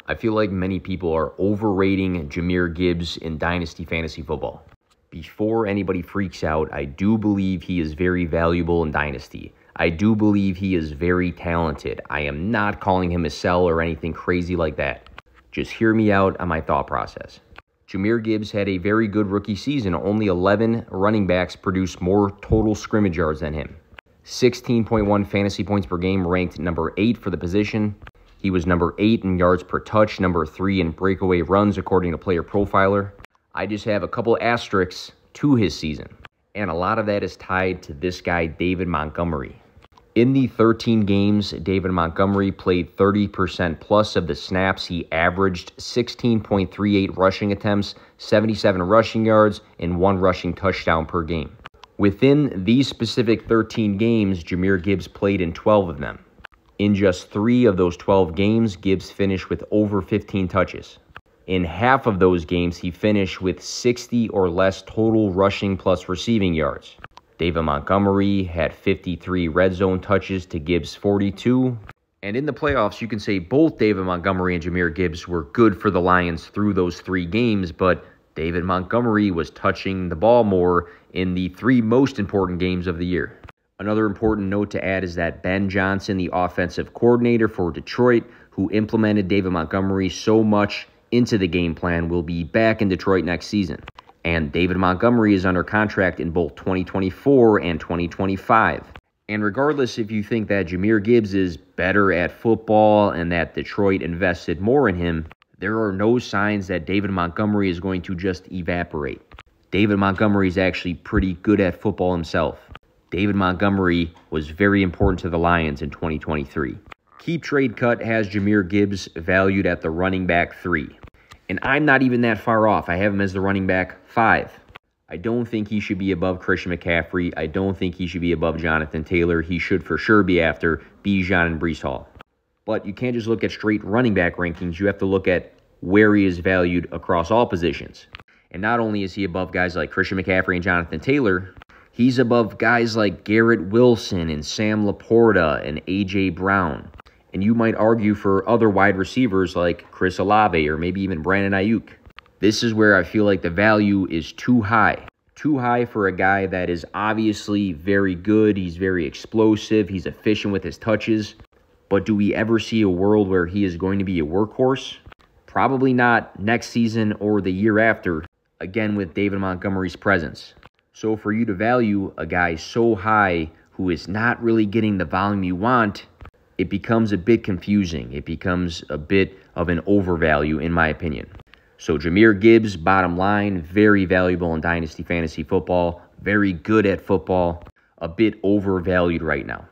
I feel like many people are overrating Jahmyr Gibbs in Dynasty fantasy football. Before anybody freaks out, I do believe he is very valuable in Dynasty. I do believe he is very talented. I am not calling him a sell or anything crazy like that. Just hear me out on my thought process. Jahmyr Gibbs had a very good rookie season. Only 11 running backs produced more total scrimmage yards than him. 16.1 fantasy points per game, ranked number 8 for the position. He was number 8 in yards per touch, number 3 in breakaway runs, according to Player Profiler. I just have a couple asterisks to his season, and a lot of that is tied to this guy, David Montgomery. In the 13 games David Montgomery played 30% plus of the snaps, he averaged 16.38 rushing attempts, 77 rushing yards, and 1 rushing touchdown per game. Within these specific 13 games, Jahmyr Gibbs played in 12 of them. In just 3 of those 12 games, Gibbs finished with over 15 touches. In half of those games, he finished with 60 or less total rushing plus receiving yards. David Montgomery had 53 red zone touches to Gibbs' 42. And in the playoffs, you can say both David Montgomery and Jahmyr Gibbs were good for the Lions through those 3 games, but David Montgomery was touching the ball more in the 3 most important games of the year. Another important note to add is that Ben Johnson, the offensive coordinator for Detroit, who implemented David Montgomery so much into the game plan, will be back in Detroit next season. And David Montgomery is under contract in both 2024 and 2025. And regardless if you think that Jahmyr Gibbs is better at football and that Detroit invested more in him, there are no signs that David Montgomery is going to just evaporate. David Montgomery is actually pretty good at football himself. David Montgomery was very important to the Lions in 2023. Keep Trade Cut has Jahmyr Gibbs valued at the running back 3. And I'm not even that far off. I have him as the running back 5. I don't think he should be above Christian McCaffrey. I don't think he should be above Jonathan Taylor. He should for sure be after Bijan and Breece Hall. But you can't just look at straight running back rankings. You have to look at where he is valued across all positions. And not only is he above guys like Christian McCaffrey and Jonathan Taylor, he's above guys like Garrett Wilson and Sam Laporta and A.J. Brown. And you might argue for other wide receivers like Chris Olave or maybe even Brandon Ayuk. This is where I feel like the value is too high. Too high for a guy that is obviously very good. He's very explosive. He's efficient with his touches. But do we ever see a world where he is going to be a workhorse? Probably not next season or the year after, again with David Montgomery's presence. So for you to value a guy so high who is not really getting the volume you want, it becomes a bit confusing. It becomes a bit of an overvalue, in my opinion. So Jahmyr Gibbs, bottom line, very valuable in Dynasty Fantasy Football, very good at football, a bit overvalued right now.